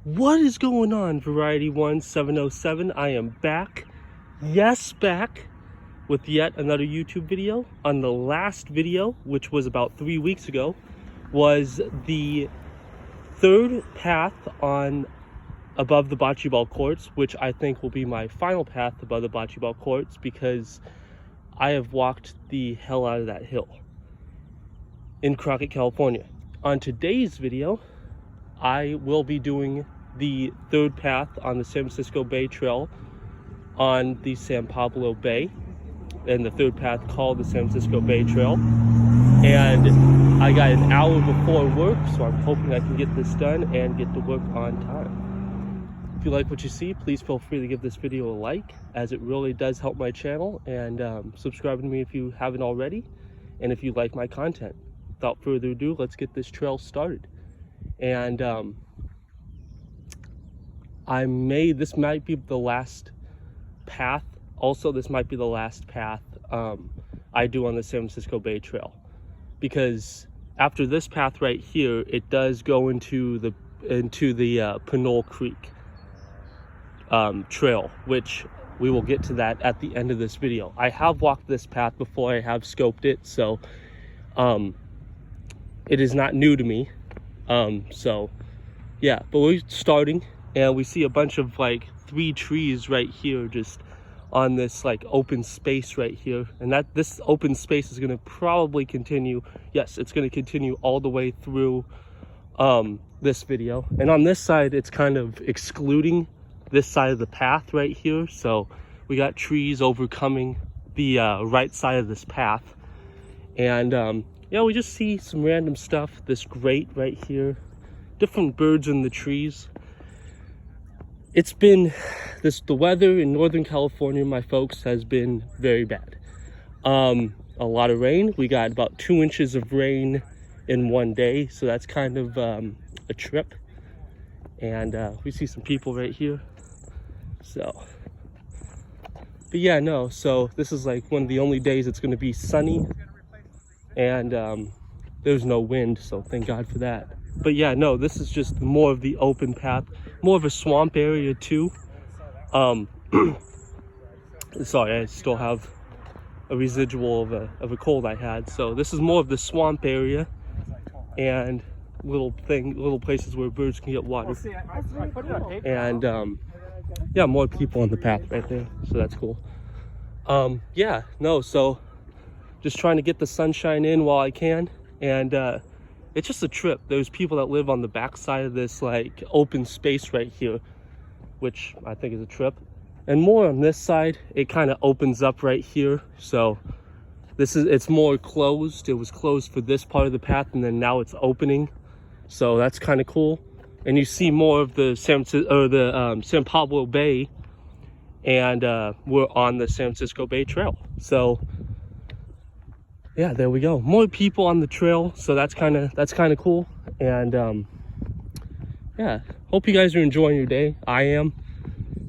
What is going on, Variety 1707? I am back, yes, back with yet another YouTube video. On the last video, which was about 3 weeks ago, was the third path on above the bocce ball courts, which I think will be my final path above the bocce ball courts because I have walked the hell out of that hill in Crockett, California. On today's video, I will be doing the third path on the San Francisco Bay Trail on the San Pablo Bay, and the third path called the San Francisco Bay Trail. And I got an hour before work, so I'm hoping I can get this done and get to work on time. If you like what you see, please feel free to give this video a like, as it really does help my channel, and subscribe to me if you haven't already, and if you like my content. Without further ado, let's get this trail started. And this might be the last path. Also, this might be the last path I do on the San Francisco Bay Trail, because after this path right here, it does go into the Pinole Creek trail, which we will get to that at the end of this video. I have walked this path before, I have scoped it, so it is not new to me. So yeah, but we're starting, and we see a bunch of like 3 trees right here just on this like open space right here, and this open space is going to probably continue. Yes, it's going to continue all the way through this video. And on this side, it's kind of excluding this side of the path right here, so we got trees overcoming the right side of this path. And yeah, we just see some random stuff. This grate right here, different birds in the trees. It's been the weather in Northern California, my folks, has been very bad. A lot of rain. We got about 2 inches of rain in one day, so that's kind of a trip. And we see some people right here. So, but yeah, no. So this is like one of the only days it's going to be sunny, and there's no wind, so thank God for that. But yeah, no, this is just more of the open path, more of a swamp area too. Sorry, I still have a residual of a cold I had. So this is more of the swamp area, and little places where birds can get water. And yeah, more people on the path right there, so that's cool. Yeah, no, so just trying to get the sunshine in while I can. And it's just a trip. There's people that live on the back side of this like open space right here, which I think is a trip. And more on this side, it kind of opens up right here. So it's more closed. It was closed for this part of the path, and then now it's opening. So that's kind of cool. And you see more of the San Pablo Bay, and we're on the San Francisco Bay Trail. So yeah, there we go. More people on the trail, so that's kind of cool. And yeah, hope you guys are enjoying your day. I am.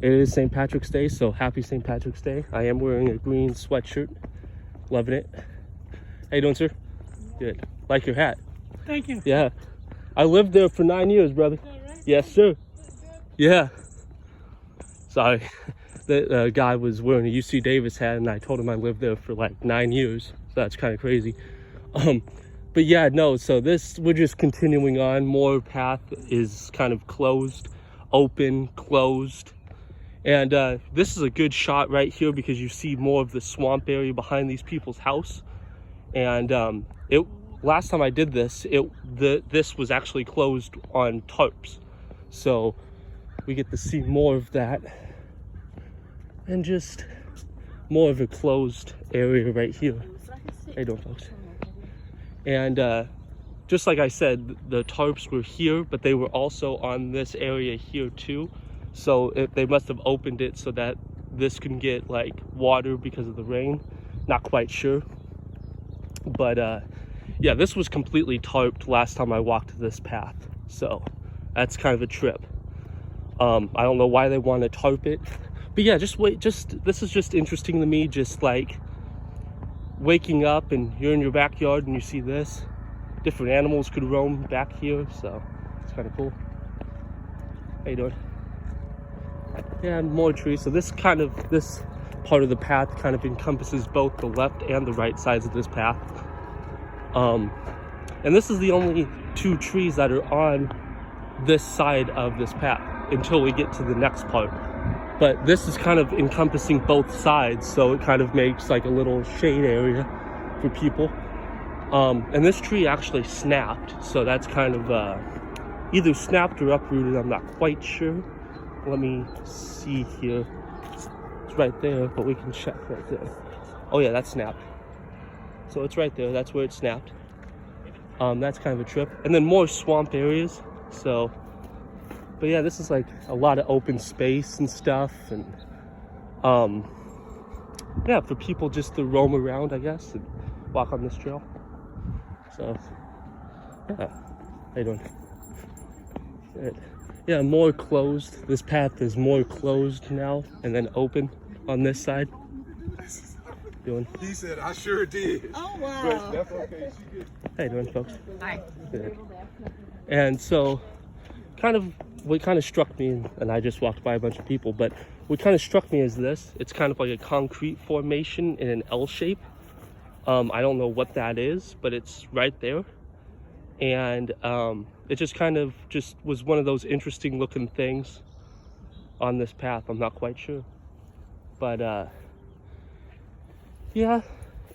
It is St. Patrick's Day, so happy St. Patrick's Day. I am wearing a green sweatshirt, loving it. How you doing, sir? Good. Like your hat. Thank you. Yeah, I lived there for 9 years, brother. Right? Yes, sir. Yeah. Sorry, the guy was wearing a UC Davis hat, and I told him I lived there for like 9 years. So that's kind of crazy. But yeah, no, so we're just continuing on. More path is kind of closed, open, closed. And this is a good shot right here because you see more of the swamp area behind these people's house. And last time I did this, this was actually closed on tarps. So we get to see more of that, and just more of a closed area right here. How you doing, folks? And just like I said, the tarps were here, but they were also on this area here too. So they must have opened it so that this can get like water because of the rain. Not quite sure. But yeah, this was completely tarped last time I walked this path. So that's kind of a trip. I don't know why they want to tarp it. But yeah, this is just interesting to me, just like waking up and you're in your backyard and you see this. Different animals could roam back here, so it's kind of cool. How you doing? Yeah, more trees. So this part of the path kind of encompasses both the left and the right sides of this path. And this is the only 2 trees that are on this side of this path until we get to the next part. But this is kind of encompassing both sides, so it kind of makes like a little shade area for people. And this tree actually snapped, so that's kind of either snapped or uprooted, I'm not quite sure. Let me see here. It's right there, but we can check right there. Oh yeah, that snapped. So it's right there, that's where it snapped. That's kind of a trip. And then more swamp areas, so. But yeah, this is like a lot of open space and stuff, and yeah, for people just to roam around, I guess, and walk on this trail. So yeah, how you doing? Good. Yeah, more closed. This path is more closed now and then open on this side. Doing? He said, I sure did. Oh, wow. But that's okay. She good. How you doing, folks? Hi. Good. And so what kind of struck me, and I just walked by a bunch of people, but what kind of struck me is this. It's kind of like a concrete formation in an L shape. I don't know what that is, but it's right there. And it just kind of was one of those interesting looking things on this path. I'm not quite sure. But yeah,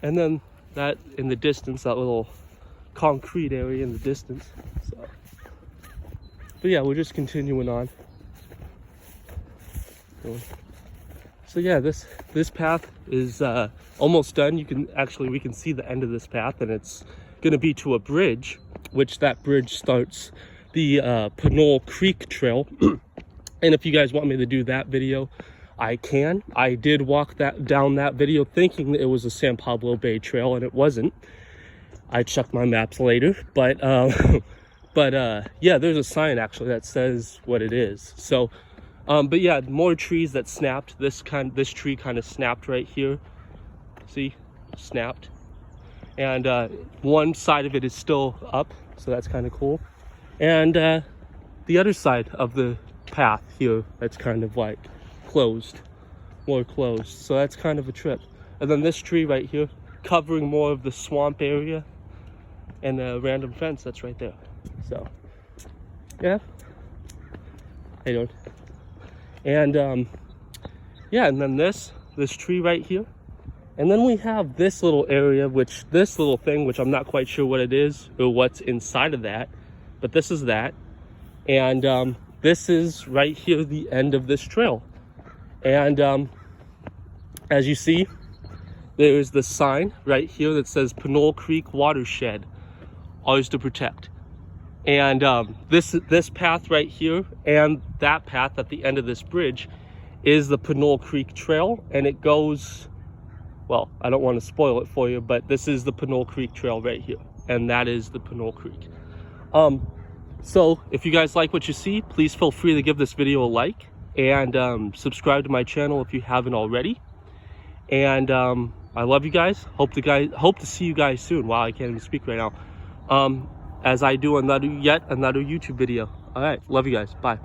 and then that in the distance, that little concrete area in the distance. So, but yeah, we're just continuing on. So yeah, this path is almost done. We can see the end of this path, and it's going to be to a bridge, which that bridge starts the Pinole Creek Trail. And if you guys want me to do that video, I can. I did walk down that video thinking that it was a San Pablo Bay Trail, and it wasn't. I checked my maps later, but yeah, there's a sign actually that says what it is. So but yeah, more trees that snapped. This tree kind of snapped right here. See, snapped. And one side of it is still up, so that's kind of cool. And the other side of the path here, that's kind of like closed, more closed. So that's kind of a trip. And then this tree right here, covering more of the swamp area, and a random fence that's right there. So yeah, how you doing? And yeah, and then this tree right here. And then we have this little area, this little thing, which I'm not quite sure what it is or what's inside of that, but this is that. And this is right here, the end of this trail. And as you see, there's the sign right here that says Pinole Creek Watershed, ours to protect. And this path right here and that path at the end of this bridge is the Pinole Creek Trail, and it goes, well, I don't want to spoil it for you, but this is the Pinole Creek Trail right here, and that is the Pinole Creek. So if you guys like what you see, please feel free to give this video a like, and subscribe to my channel if you haven't already. And I love you guys. Hope to see you guys soon. Wow, I can't even speak right now. As I do yet another YouTube video. All right, love you guys. Bye.